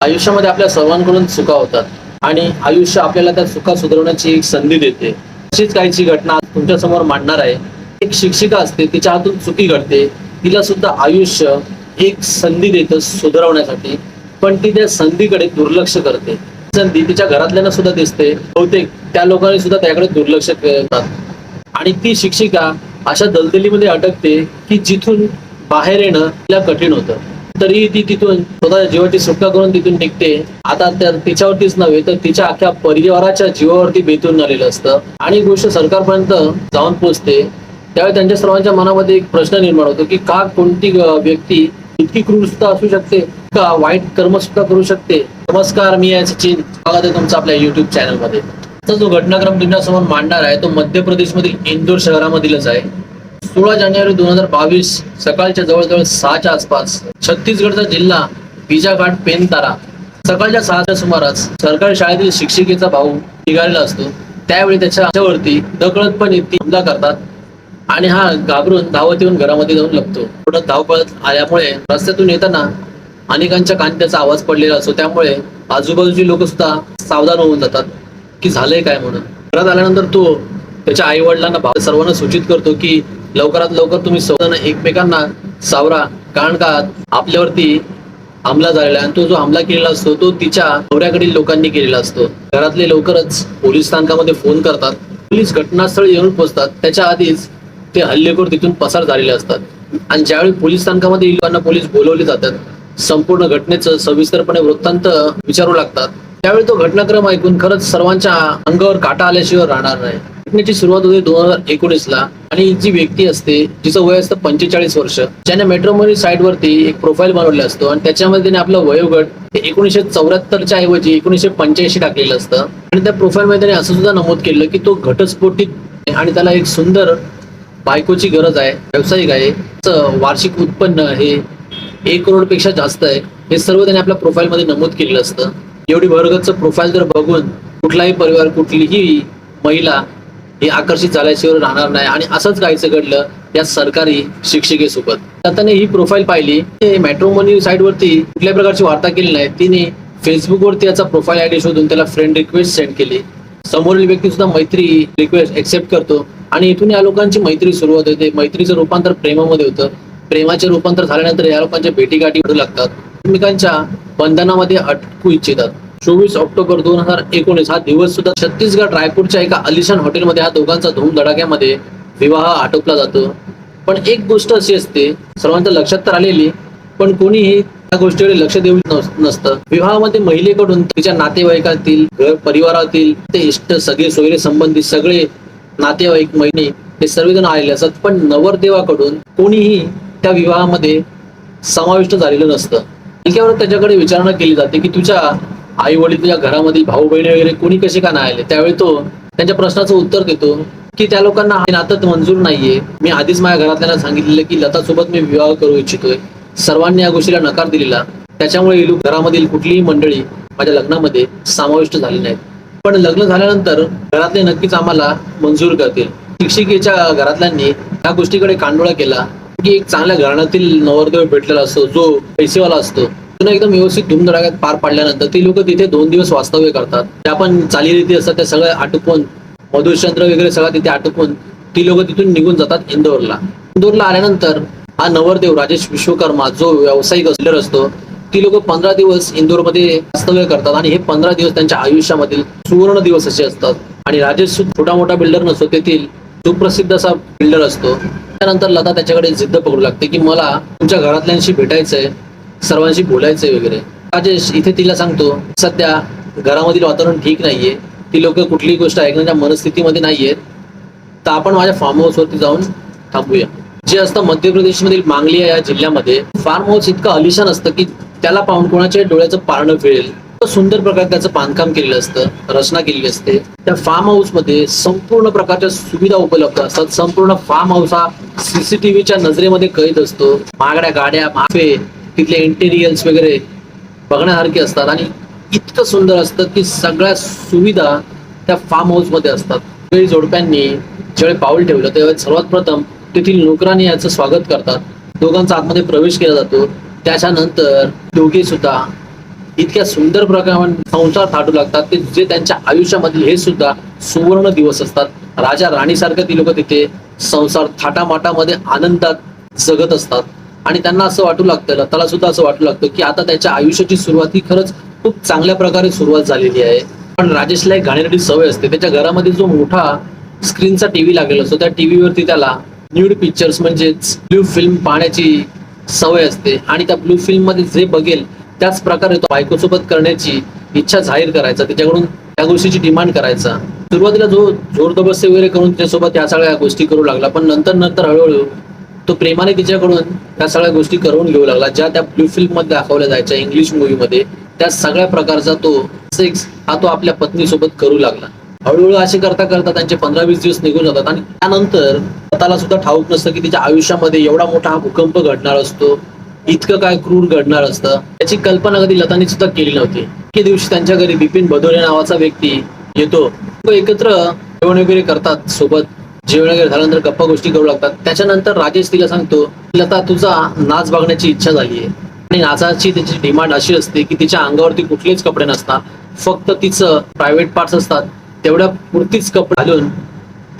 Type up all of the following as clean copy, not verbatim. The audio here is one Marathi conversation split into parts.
आयुष्यामध्ये आपल्या सर्वांकडून चुका होतात आणि आयुष्य आपल्याला त्या चुका सुधारण्याची एक संधी देते. अशीच काहीची घटना तुमच्या समोर मांडणार आहे. एक शिक्षिका असते, तिच्या हातून चुकी घडते, तिला सुद्धा आयुष्य एक संधी देतं सुधारवण्यासाठी, पण ती त्या संधीकडे दुर्लक्ष करते. संधी तिच्या घरातल्यांना सुद्धा दिसते, बहुतेक त्या लोकांनी सुद्धा त्याकडे दुर्लक्ष करतात आणि ती शिक्षिका अशा दलदलीमध्ये अटकते की जिथून बाहेर येणं तिला कठीण होतं. तरीही ती तिथून स्वतःच्या जीवाची सुटका करून तिथून निघते. आता तर तिच्यावरतीच नव्हे तर तिच्या अख्ख्या परिवाराच्या जीवावरती बेतून आलेलं असतं आणि गोष्ट सरकारपर्यंत जाऊन पोहोचते. त्यावेळी त्यांच्या सर्वांच्या मनामध्ये एक प्रश्न निर्माण होतो की का कोणती व्यक्ती इतकी क्रूर सुद्धा असू शकते, का वाईट कर्म सुद्धा करू शकते. नमस्कार, मी आहे सचिन, स्वागत आहे तुमचं आपल्या युट्यूब चॅनलमध्ये. जो घटनाक्रम तुमच्यासमोर मांडणार आहे तो मध्य प्रदेशमधील इंदोर शहरामधीलच आहे. 16 जानेवारी 2022 सकाळच्या जवळजवळ 6च्या आसपास छत्तीसगडचा जिल्हा बीजाघाट पेनतारा सकाळच्या 6च्या सुमारास सरकारी शाळेतील शिक्षिकेचा भाऊ निघालेला असतो. त्यावेळी त्याच्यावरती नकळतपणे हमला करतात आणि हा घाबरून धावत येऊन घरामध्ये जाऊन लपतो. थोडं धावपळ आल्यामुळे रस्त्यातून येताना अनेकांच्या कानी त्याचा आवाज पडलेला असतो. त्यामुळे आजूबाजूची लोक सुद्धा सावधान होऊन जातात की झालंय काय म्हणून. घरात आल्यानंतर तो त्याच्या आई वडिलांना सर्वांना सूचित करतो की लवकरात लवकर तुम्ही सर्वजण एकमेकांना सावरा, कारण का आपल्यावरती हमला झालेला आहे. आणि तो जो हमला केलेला असतो तो तिच्या नवऱ्याकडील लोकांनी केलेला असतो. घरातले लवकरच पोलीस स्थानकामध्ये फोन करतात. पोलीस घटनास्थळी येऊन पोहोचतात. त्याच्या आधीच ते हल्लेखोर तिथून पसार झालेले असतात आणि ज्यावेळी पोलीस स्थानकामध्ये लोकांना पोलीस बोलवले जातात, संपूर्ण घटनेचं सविस्तरपणे वृत्तांत विचारू लागतात. त्यावेळी तो घटनाक्रम ऐकून खरंच सर्वांच्या अंगावर काटा आल्याशिवाय राहणार नाही. घटनेची सुरुवात होते 2019ला आणि जी व्यक्ती असते जिचं वय असतं 45 वर्ष, ज्याने मॅट्रिमोनी साईट वरती एक प्रोफाईल बनवलेला असतो आणि त्याच्यामध्ये त्याने आपलं वयोगट 1974च्या ऐवजी 1985 टाकलेलं असतं. आणि त्या प्रोफाईल मध्ये त्याने असं सुद्धा नमूद केलं की तो घटस्फोटित आणि त्याला एक सुंदर बायकोची गरज आहे, व्यावसायिक आहे, वार्षिक उत्पन्न हे 1 करोडपेक्षा जास्त आहे. हे सर्व त्याने आपल्या प्रोफाईल मध्ये नमूद केलेलं असतं. एवढी भरगतचं प्रोफाईल जर बघून कुठलाही परिवार, कुठलीही महिला हे आकर्षित झाल्याशिवाय राहणार नाही. आणि असंच काहीचं घडलं या सरकारी शिक्षिकेसोबत. त्याने ही प्रोफाईल पाहिली, मॅट्रिमोनी साईट वरती कुठल्याही प्रकारची वार्ता केली नाही. तिने फेसबुकवरती याचा प्रोफाईल आयडी शोधून त्याला फ्रेंड रिक्वेस्ट सेंड केली. समोरील व्यक्ती सुद्धा मैत्री रिक्वेस्ट एक्सेप्ट करतो आणि इथून या लोकांची मैत्री सुरुवात होते. मैत्रीचं रूपांतर प्रेमामध्ये होतं. प्रेमाचे रूपांतर झाल्यानंतर या लोकांच्या भेटीगाठी घडू लागतात, एकमेकांच्या बंधनामध्ये अटकू इच्छितात. 24 ऑक्टोबर 2019 हा दिवस सुद्धा छत्तीसगड रायपूरच्या एका आलिशान हॉटेलमध्ये हा दोघांचा धूमधडाक्यामध्ये विवाह आटोपला जातो. पण एक गोष्ट अशी असते, सर्वांच्या लक्षात तर आलेली, पण कोणीही त्या गोष्टीकडे लक्ष देऊ नसतं. विवाहामध्ये महिलेकडून तिच्या नातेवाईकातील, घर परिवारातील ते इष्ट, सगळे सोयरे संबंधी सगळे नातेवाईक, महिने हे सर्वजण आलेले असतात. पण नवरदेवाकडून कोणीही त्या विवाहामध्ये समाविष्ट झालेलं नसतं. हलक्यावर त्याच्याकडे विचारणा केली जाते की तुझ्या आई वडील, तुझ्या घरामधील भाऊ बहिणी वगैरे कोणी कसे का नाही आले. त्यावेळी तो त्यांच्या प्रश्नाचं उत्तर देतो की त्या लोकांना हे नातं मंजूर नाहीये. मी आधीच माझ्या घरातल्यांना सांगितलेलं की लता सोबत मी विवाह करू इच्छितोय. सर्वांनी या गोष्टीला नकार दिलेला, त्याच्यामुळे घरामधील कुठलीही मंडळी माझ्या लग्नामध्ये समाविष्ट झाली नाहीत. पण लग्न झाल्यानंतर घरातले नक्कीच आम्हाला मंजूर करतील. शिक्षिकेच्या घरातल्यांनी या गोष्टीकडे कांडोळा केला की एक चांगल्या घराण्यातील नवरदेव भेटलेला असतो, जो पैसेवाला असतो. एकदम व्यवस्थित धूमधडाक्यात पार पाडल्यानंतर ती लोक तिथे 2 दिवस वास्तव्य करतात. त्या पण चालीरीती असतात त्या सगळ्या आटोपून, मधुचंद्र वगैरे सगळं तिथे आटोपून ती लोक तिथून निघून जातात इंदोरला. इंदोरला आल्यानंतर हा नवरदेव राजेश विश्वकर्मा जो व्यावसायिक असलेला असतो, ती लोक 15 दिवस इंदोरमध्ये वास्तव्य करतात आणि हे 15 दिवस त्यांच्या आयुष्यामधील सुवर्ण दिवस असे असतात. आणि राजेश छोटा मोठा बिल्डर नसतो, तेथील सुप्रसिद्ध असा बिल्डर असतो. त्यानंतर लता त्याच्याकडे जिद्द पकडू लागते की मला तुमच्या घरातल्यांशी भेटायचंय, सर्वांशी बोलायचंय वगैरे. राजेश इथे तिला सांगतो सध्या घरामधील वातावरण ठीक नाहीये, ती लोक कुठलीही गोष्ट ऐकण्याच्या मनस्थितीमध्ये नाहीयेत, तर आपण माझ्या फार्म हाऊस वरती जाऊन थांबूया. जे असतं मध्य प्रदेशमधील मांगलिया या जिल्ह्यामध्ये. फार्म हाऊस इतकं अलिशान असतं की त्याला पाहून कोणाच्या डोळ्याचं पारणं फिरेल. सुंदर प्रकारे त्याचं बांधकाम केलेलं असतं, रचना केलेली असते. त्या फार्म हाऊस मध्ये संपूर्ण प्रकारच्या सुविधा उपलब्ध असतात. संपूर्ण फार्म हाऊस हा सीसीटीव्हीच्या नजरेमध्ये कैद असतो. महागड्या गाड्या, माफे, तिथले इंटेरियर्स वगैरे बघण्यासारखे असतात आणि इतकं सुंदर असतं की सगळ्या सुविधा त्या फार्म हाऊस मध्ये असतात. वेळी जोडप्यांनी ज्यावेळी पाऊल ठेवलं तेव्हा सर्वात प्रथम तेथील नोकरांनी याचं स्वागत करतात. दोघांचा आतमध्ये प्रवेश केला जातो. त्याच्यानंतर दोघे सुद्धा इतक्या सुंदर प्रकारे संसार थाटू लागतात ते जे त्यांच्या आयुष्यामधील हे सुद्धा सुवर्ण दिवस असतात. राजा राणीसारखं ती लोक तिथे संसार थाटामाटामध्ये आनंदात जगत असतात आणि त्यांना असं वाटू लागतं, लताला सुद्धा असं वाटू लागतं की आता त्याच्या आयुष्याची सुरुवात ही खरंच खूप चांगल्या प्रकारे सुरुवात झालेली आहे. पण राजेशला एक घाणेरडी सवय असते. त्याच्या घरामध्ये जो मोठा स्क्रीनचा टीव्ही लागलेला असतो त्या टीव्हीवरती त्याला न्यूड पिक्चर्स म्हणजेच ब्लू फिल्म पाहण्याची सवय असते आणि त्या ब्लू फिल्म मध्ये जे बघेल त्याच प्रकारे तो बायकोसोबत करण्याची इच्छा जाहीर करायचा, त्याच्याकडून त्या गोष्टीची डिमांड करायचा. सुरुवातीला जो जोरदबस्ती वगैरे करून त्याच्यासोबत या सगळ्या गोष्टी करू लागला, पण नंतर नंतर हळूहळू तो प्रेमाने तिच्याकडून त्या सगळ्या गोष्टी करून घेऊ लागला ज्या त्या ब्लू फिल्म मध्ये दाखवल्या जायच्या इंग्लिश मूवी मध्ये. त्या सगळ्या प्रकारचा तो सेक्स हा तो आपल्या पत्नीसोबत करू लागला. हळूहळू असे करता करता त्यांचे 15-20 दिवस निघून जातात आणि त्यानंतर लताला सुद्धा ठाऊक नसतं की तिच्या आयुष्यामध्ये एवढा मोठा हा भूकंप घडणार असतो, इतकं काय क्रूर घडणार असतं. त्याची कल्पना कधी लताने सुद्धा केली नव्हती. एके दिवशी त्यांच्या घरी बिपिन भदौरिया नावाचा व्यक्ती येतो. तो एकत्र जेवण वगैरे करतात, सोबत जेवण वगैरे झाल्यानंतर गप्पा गोष्टी करू लागतात. त्याच्यानंतर राजेश तिला सांगतो, लता तुझा नाच बघण्याची इच्छा झाली आहे आणि नाचाची त्याची डिमांड अशी असते की तिच्या अंगावरती कुठलेच कपडे नसतात, फक्त तिचं प्रायव्हेट पार्ट्स असतात, तेवढ्या पुरतीच कपडे घालून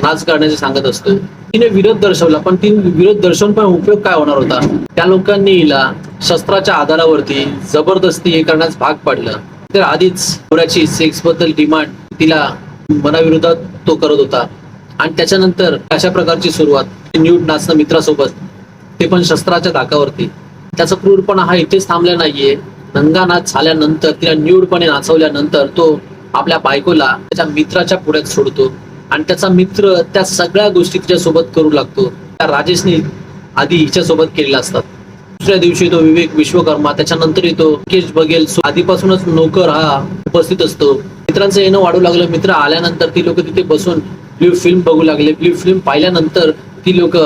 नाच करण्याचे सांगत असतो. तिने विरोध दर्शवला, पण ती विरोध दर्शवून पण उपयोग काय होणार होता. त्या लोकांनी हिला शस्त्राच्या आधारावरती जबरदस्ती हे करण्यास भाग पाडलं. तर आधीच नवऱ्याची सेक्स बद्दल डिमांड तिला मनाविरोधात तो करत होता आणि त्याच्यानंतर अशा प्रकारची सुरुवात न्यूड नाचणं मित्रासोबत, ते पण शस्त्राच्या धाकावरती. त्याचा क्रूरपणा हा इथेच थांबला नाहीये. नंगा नाच झाल्यानंतर तिला न्यूडपणे नाचवल्यानंतर तो आपल्या बायकोला त्याच्या मित्राच्या पुढ्यात सोडतो आणि त्याचा मित्र त्या सगळ्या गोष्टी तिच्यासोबत करू लागतो त्या राजेशने आधी हिच्यासोबत केलेल्या असतात. दुसऱ्या दिवशी तो विवेक विश्वकर्मा, त्याच्यानंतर येतो केश बघेल. आधीपासूनच नोकर हा उपस्थित असतो. मित्रांचं येणं वाढू लागलं. मित्र आल्यानंतर ती लोक तिथे बसून ब्लू फिल्म बघू लागले. ब्लू फिल्म पाहिल्यानंतर ती लोक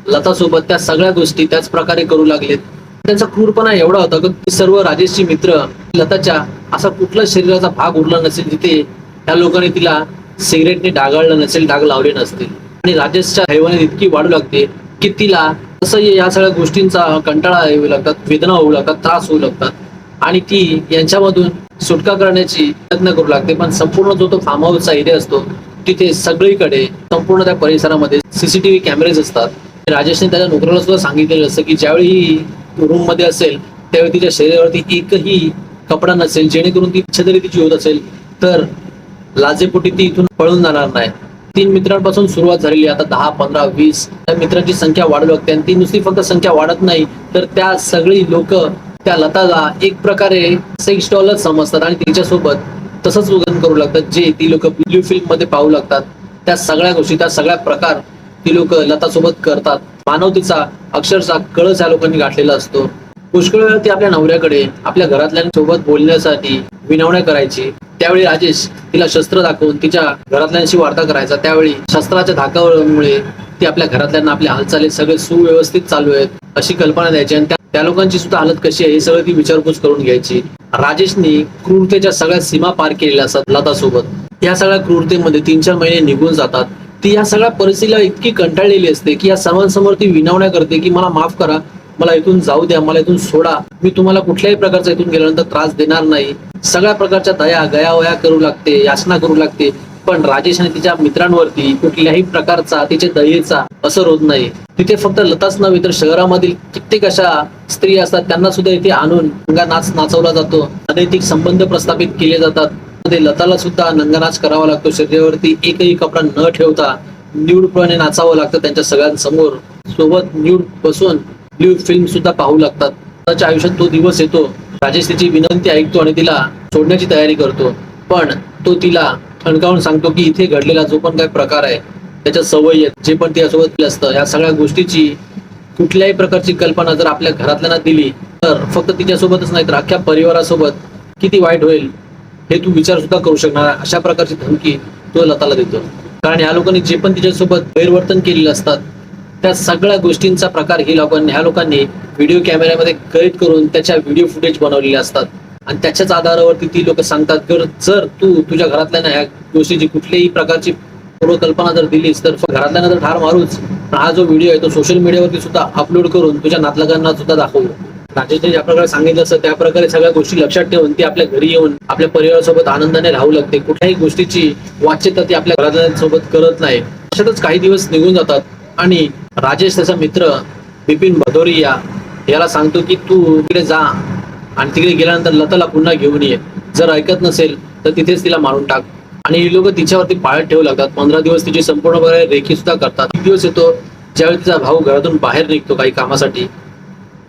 लतासोबत त्या सगळ्या गोष्टी त्याच प्रकारे करू लागलेत. त्यांचा क्रूरपणा एवढा होता की सर्व राजेशची मित्र लताच्या असा कुठला शरीराचा भाग उरला नसेल जिथे त्या लोकांनी तिला सिगरेटने डागाळलं नसेल, डाग लावले नसतील. आणि राजेशच्या हैवाने इतकी वाढू लागते की तिला तसं या सगळ्या गोष्टींचा कंटाळा येऊ लागतात, वेदना होऊ लागतात, त्रास होऊ लागतात आणि ती यांच्यामधून सुटका करण्याची प्रयत्न करू लागते. पण संपूर्ण जो तो फार्म हाऊसचा एरिया असतो तिथे सगळीकडे संपूर्ण त्या परिसरामध्ये सीसीटीव्ही कॅमेरेज असतात. राजेशने त्याच्या नोकराला सुद्धा सांगितलेलं असतं की ज्यावेळी ही रूम मध्ये असेल त्यावेळी तिच्या शरीरावरती एकही कपडा नसेल, जेणेकरून ती इच्छा जरी तिची होत असेल तर लाजेपोटी ती इथून पळून जाणार नाही. 3 मित्रांपासून सुरुवात झालेली, आता 10, 15, 20 त्या मित्रांची संख्या वाढू लागते आणि ती नुसती फक्त संख्या वाढत नाही तर त्या सगळी लोक त्या लताला एक प्रकारे सेक्स डॉलर समजतात आणि तिच्यासोबत तसंच उगन करू लागतात जे ती लोक ब्लू फिल्म मध्ये पाहू लागतात. त्या सगळ्या गोष्टी, त्या सगळ्या प्रकार ती लोक लतासोबत करतात. मानवतेचा अक्षरशः कळस या लोकांनी गाठलेला असतो. पुष्कळ वेळा ती आपल्या नवऱ्याकडे आपल्या घरातल्यांसोबत बोलण्यासाठी विनवण्या करायची. त्यावेळी राजेश तिला शस्त्र दाखवून तिच्या घरातल्यांशी वार्ता करायचा. त्यावेळी शस्त्राच्या धाकामुळे ती आपल्या घरातल्यांना आपल्या हालचाली सगळे सुव्यवस्थित चालू आहेत अशी कल्पना द्यायची आणि त्या लोकांची सुद्धा हालत कशी आहे हे सगळं ती विचारपूस करून घ्यायची. राजेशने क्रूरतेच्या सगळ्या सीमा पार केलेल्या असतात लतासोबत. या सगळ्या क्रूरतेमध्ये 3-4 महिने निघून जातात. ती या सगळ्या परिस्थितीला इतकी कंटाळलेली असते की या सर्वांसमोर ती विनवण्या करते की मला माफ करा, मला इथून जाऊ द्या, मला इथून सोडा, मी तुम्हाला कुठल्याही प्रकारचा इथून गेल्यानंतर त्रास देणार नाही. सगळ्या प्रकारच्या दया गयावया करू लागते, याचना करू लागते. पण राजेश आणि तिच्या मित्रांवरती कुठल्याही प्रकारचा तिच्या दयेचा असर होत नाही. तिथे फक्त लताच नव्हे तर शहरामधील कित्येक अशा स्त्री असतात त्यांना सुद्धा इथे आणून नाच नाचवला जातो. अनैतिक संबंध प्रस्थापित केले जातात. लताला सुद्धा नंगानाच करावा लागतो. शरीरावरती एकही कपडा न ठेवता न्यूडपणे नाचावं लागतं त्यांच्या सगळ्यांसमोर. सोबत न्यूड बसून ब्लू फिल्म सुद्धा पाहू लागतात. त्याच्या आयुष्यात तो दिवस येतो. राजेश तिची विनंती ऐकतो आणि तिला सोडण्याची तयारी करतो. पण तो तिला ठणकावून सांगतो की इथे घडलेला जो पण काही प्रकार आहे, त्याच्या सवयी आहेत, जे पण तिच्यासोबत असतं, या सगळ्या गोष्टीची कुठल्याही प्रकारची कल्पना जर आपल्या घरातल्यांना दिली तर फक्त तिच्यासोबतच नाही तर अख्ख्या परिवारासोबत किती वाईट होईल हे तू विचार सुद्धा करू शकणार. अशा प्रकारची धमकी तो लताला देतो. कारण ह्या लोकांनी जे पण तिच्यासोबत गैरवर्तन केलेलं असतात त्या सगळ्या गोष्टींचा प्रकार ह्या लोकांनी व्हिडिओ कॅमेऱ्यामध्ये कैद करून त्याच्या व्हिडिओ फुटेज बनवलेले असतात आणि त्याच्याच आधारावरती ती लोक सांगतात की जर तू तुझ्या घरातल्यांना ह्या गोष्टीची कुठल्याही प्रकारची पूर्वकल्पना जर दिलीस तर घरातल्यांना तर ठार मारूच, पण हा जो व्हिडिओ आहे तो सोशल मीडियावरती सुद्धा अपलोड करून तुझ्या नातलगांना सुद्धा दाखवू. राजेशने ज्या प्रकारे सांगितलं असं त्या प्रकारे सगळ्या गोष्टी लक्षात ठेवून ती आपल्या घरी येऊन आपल्या परिवारासोबत आनंदाने राहू लागते. कुठल्याही गोष्टीची वाच्यता ती आपल्या घरातल्यांसोबत करत नाही. अशातच काही दिवस निघून जातात आणि राजेश त्याचा मित्र बिपिन भदौरिया याला सांगतो की तू तिकडे जा आणि तिकडे गेल्यानंतर लताला पुन्हा घेऊन ये. जर ऐकत नसेल तर तिथेच तिला मारून टाक. आणि ही लोक तिच्यावरती पाळत ठेवू लागतात. 15 दिवस तिची संपूर्णपणे रेखी सुद्धा करतात. एक दिवस येतो ज्यावेळी तिचा भाऊ घरातून बाहेर निघतो काही कामासाठी.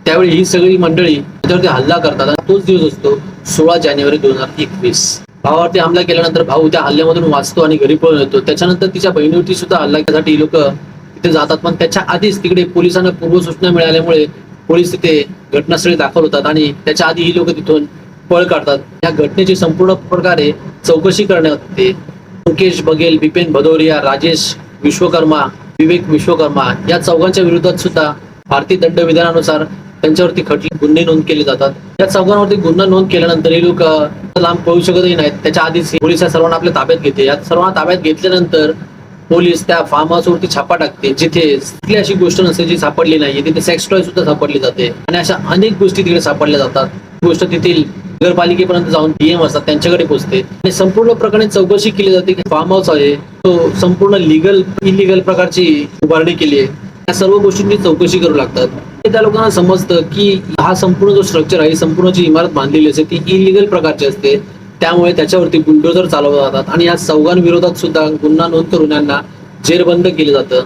त्यावेळी ही सगळी मंडळी त्याच्यावरती हल्ला करतात आणि तोच दिवस असतो 16 जानेवारी 2021. भावावरती हमला केल्यानंतर भाऊ त्या हल्ल्यामधून वाचतो आणि घरी पळून येतो. त्याच्यानंतर तिच्या बहिणीवरती सुद्धा हल्ला करण्यासाठी ही लोक तिथे जातात. पण त्याच्या आधीच तिकडे पोलिसांना पूर्वसूचना मिळाल्यामुळे पोलीस तिथे घटनास्थळी दाखल होतात आणि त्याच्या आधी ही लोक तिथून पळ काढतात. या घटनेची संपूर्ण प्रकारे चौकशी करण्यात येते. मुकेश बघेल, बिपिन भदौरिया, राजेश विश्वकर्मा, विवेक विश्वकर्मा या चौघांच्या विरोधात सुद्धा भारतीय दंडविधानानुसार त्यांच्यावरती खटले गुन्हे नोंद केले जातात. या चौघांवरती गुन्हा नोंद केल्यानंतर हे लोक लांब पळू शकतही नाहीत. त्याच्या आधीच पोलीस या सर्वांना आपल्या ताब्यात घेते. या सर्वांना ताब्यात घेतल्यानंतर पोलीस त्या फार्म हाऊस वरती छापा टाकते जिथे कुठली अशी गोष्ट नसते जी सापडली नाहीये. तिथे सेक्स टॉय सुद्धा सापडली जाते आणि अशा अनेक गोष्टी तिकडे सापडल्या जातात. गोष्ट तेथील नगरपालिकेपर्यंत जाऊन पीएम असतात त्यांच्याकडे पोहोचते आणि संपूर्ण प्रकारे चौकशी केली जाते की फार्म हाऊस आहे तो संपूर्ण लिगल इलिगल प्रकारची उभारणी केली आहे. या सर्व गोष्टींची चौकशी करू लागतात. त्या लोकांना समजतं की हा संपूर्ण जो स्ट्रक्चर आहे, संपूर्ण जी इमारत बांधलेली असते ती इलिगल प्रकारची असते. त्यामुळे त्याच्यावरती बुलडोजर चालवले जातात आणि या चौघांविरोधात सुद्धा गुन्हा नोंद करून यांना जेरबंद केलं जातं.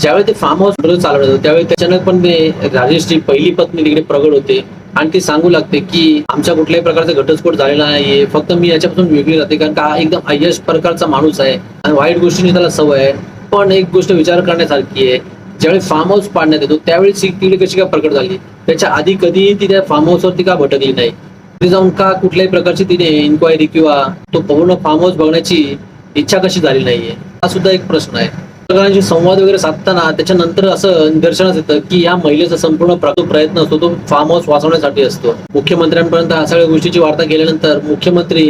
ज्यावेळी ते फार्म हाऊस चालवलं जातं त्यावेळी अचानकपणे राजेशची पहिली पत्नी तिकडे प्रगट होते आणि ती सांगू लागते की आमच्या कुठल्याही प्रकारचा घटस्फोट झालेला नाहीये, फक्त मी याच्यापासून वेगळी राहते कारण का एकदम अय्यश प्रकारचा माणूस आहे आणि वाईट गोष्टींची त्याला सवय आहे. पण एक गोष्ट विचार करण्यासारखी आहे, ज्यावेळी फार्म हाऊस पाडण्यात येतो त्यावेळी तिकडे कशी काय प्रकट झाली, त्याच्या आधी कधीही ती त्या फार्म हाऊस वरती का भटकली नाही, तिथे जाऊन का कुठल्याही प्रकारची तिने इन्क्वायरी किंवा तो पूर्ण फार्म हाऊस बघण्याची इच्छा कशी झाली नाहीये, हा सुद्धा एक प्रश्न आहे. प्रकारांशी संवाद वगैरे साधताना त्याच्यानंतर असं निदर्शनास येतं की या महिलेचा संपूर्ण प्रयत्न असतो तो फार्म हाऊस वाचवण्यासाठी असतो. मुख्यमंत्र्यांपर्यंत ह्या सगळ्या गोष्टीची वार्ता केल्यानंतर मुख्यमंत्री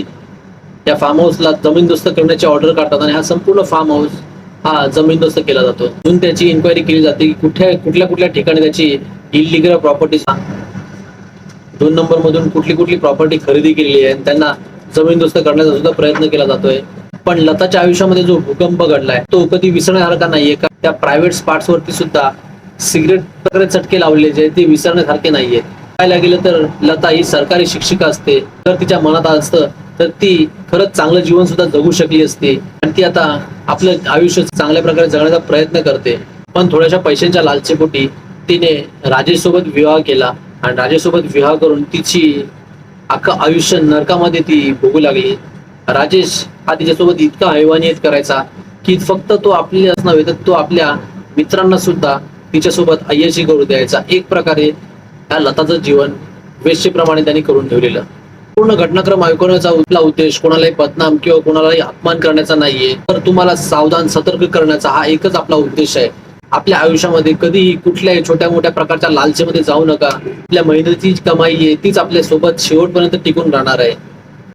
या फार्म हाऊसला जमीनदोस्त करण्याची ऑर्डर काढतात आणि हा संपूर्ण फार्म हाऊस हा जमीनदोस्त केला जातो. अजून त्याची इन्क्वायरी केली जाते की कुठल्या कुठल्या ठिकाणी त्याची इलिगल प्रॉपर्टी 2 नंबर मधून कुठली प्रॉपर्टी खरेदी केलेली आहे, त्यांना जमीनदोस्त करण्याचा सुद्धा प्रयत्न केला जातोय. पण लताच्या आयुष्यामध्ये जो भूकंप घडलाय तो कधी विसरण्यासारखा नाहीये. का त्या प्रायव्हेट स्पॉट्स वरती सुद्धा सिगरेट प्रकारे चटके लावले जे ते विसरण्यासारखे नाहीये. पाहायला गेलं तर लता ही सरकारी शिक्षिका असते. जर तिच्या मनात असतं तर ती खरंच चांगलं जीवन सुद्धा जगू शकली असती आणि ती आता आपलं आयुष्य चांगल्या प्रकारे जगण्याचा प्रयत्न करते. पण थोड्याशा पैशांच्या लालसेपोटी तिने राजेश सोबत विवाह केला आणि राजेश सोबत विवाह करून तिची अख्खं आयुष्य नरकामध्ये ती भोगू लागली. राजेश हा तिच्यासोबत इतका हैवानियत करायचा की फक्त तो आपल्याच नव्हे तर तो आपल्या मित्रांना सुद्धा तिच्यासोबत अय्याशी करू द्यायचा. एक प्रकारे त्या लताचं जीवन वेश्येप्रमाणे त्यांनी करून ठेवलेलं. पूर्ण घटनाक्रम ऐकवण्याचा आपला उद्देश कोणालाही बदनाम किंवा कोणालाही अपमान करण्याचा नाहीये, तर तुम्हाला सावधान सतर्क करण्याचा हा एकच आपला उद्देश आहे. आपल्या आयुष्यामध्ये कधीही कुठल्याही छोट्या मोठ्या प्रकारच्या लालसेमध्ये जाऊ नका. आपल्या मेहनतीची कमाई आहे तीच आपल्या सोबत शेवटपर्यंत टिकून राहणार आहे.